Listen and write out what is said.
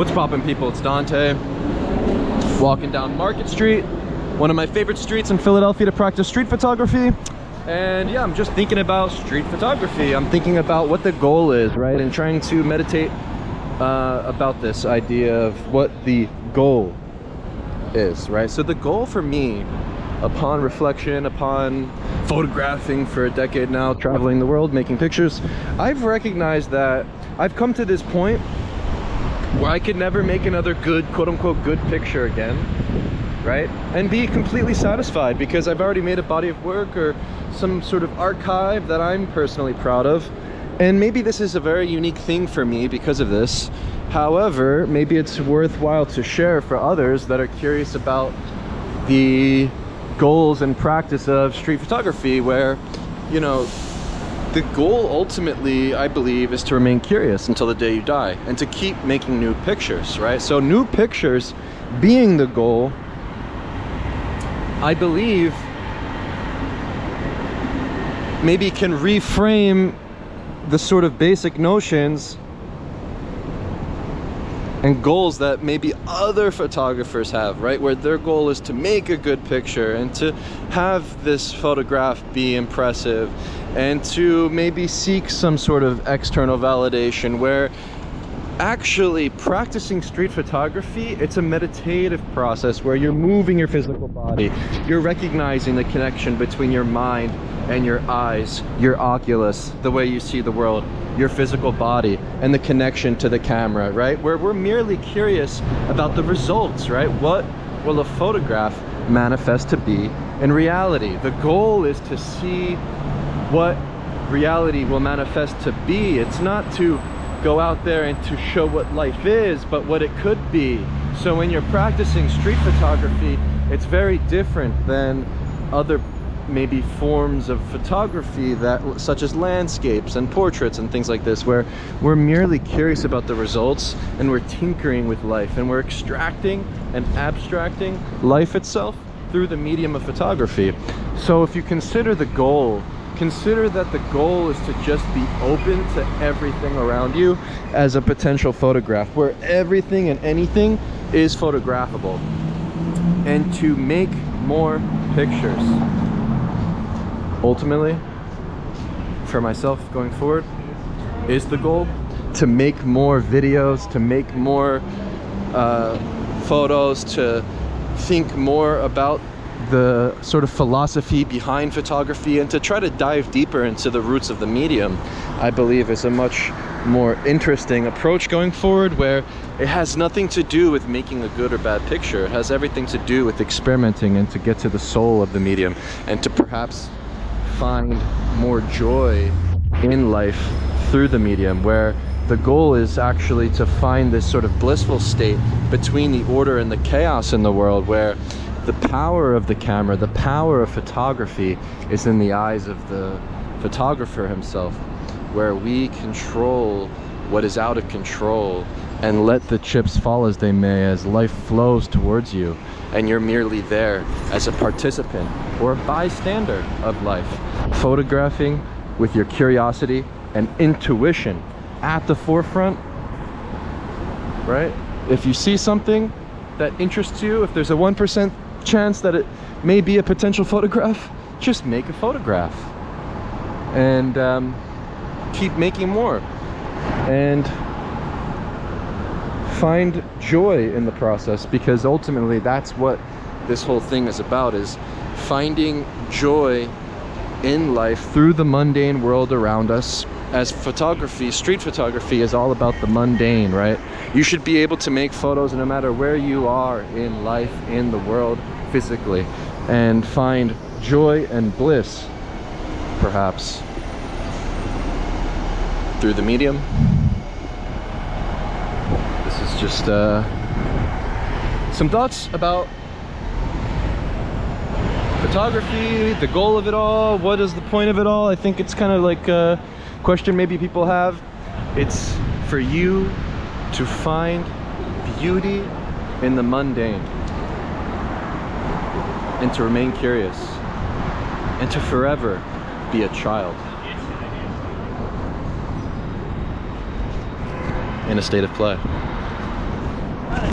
What's poppin', people? It's Dante, walking down Market Street, one of my favorite streets in Philadelphia to practice street photography. And yeah, I'm just thinking about street photography. I'm thinking about what the goal is, right? And trying to meditate about this idea of what the goal is, right? So the goal for me, upon reflection, upon photographing for a decade now, traveling the world, making pictures, I've recognized that I've come to this point where I could never make another good, quote-unquote, good picture again, right? And be completely satisfied, because I've already made a body of work or some sort of archive that I'm personally proud of. And maybe this is a very unique thing for me because of this. However, maybe it's worthwhile to share for others that are curious about the goals and practice of street photography, where, you know, the goal ultimately, I believe, is to remain curious until the day you die and to keep making new pictures, right? So new pictures being the goal, I believe, maybe can reframe the sort of basic notions and goals that maybe other photographers have, right? Where their goal is to make a good picture and to have this photograph be impressive and to maybe seek some sort of external validation, where actually practicing street photography, it's a meditative process where you're moving your physical body. You're recognizing the connection between your mind and your eyes, your oculus, the way you see the world, your physical body, and the connection to the camera, right? Where we're merely curious about the results, right? What will a photograph manifest to be in reality? The goal is to see what reality will manifest to be. It's not to go out there and to show what life is, but what it could be. So when you're practicing street photography, it's very different than other maybe forms of photography, that such as landscapes and portraits and things like this, where we're merely curious about the results and we're tinkering with life and we're extracting and abstracting life itself through the medium of photography. So if you consider the goal, consider that the goal is to just be open to everything around you as a potential photograph, where everything and anything is photographable, and to make more pictures. Ultimately, for myself going forward, is the goal to make more videos, to make more photos, to think more about the sort of philosophy behind photography, and to try to dive deeper into the roots of the medium, I believe is a much more interesting approach going forward, where it has nothing to do with making a good or bad picture. It has everything to do with experimenting and to get to the soul of the medium, and to perhaps find more joy in life through the medium, where the goal is actually to find this sort of blissful state between the order and the chaos in the world, where the power of the camera, the power of photography is in the eyes of the photographer himself, where we control what is out of control and let the chips fall as they may, as life flows towards you, and you're merely there as a participant or a bystander of life, photographing with your curiosity and intuition at the forefront, right? If you see something that interests you, if there's a 1% chance that it may be a potential photograph, just make a photograph and keep making more, and find joy in the process, because ultimately that's what this whole thing is about, is finding joy in life through the mundane world around us. As photography, street photography is all about the mundane, right? You should be able to make photos no matter where you are in life, in the world, physically, and find joy and bliss, perhaps, through the medium. This is just some thoughts about photography, the goal of it all, what is the point of it all. I think it's kind of like a question maybe people have. It's for you to find beauty in the mundane, and to remain curious, and to forever be a child in a state of play.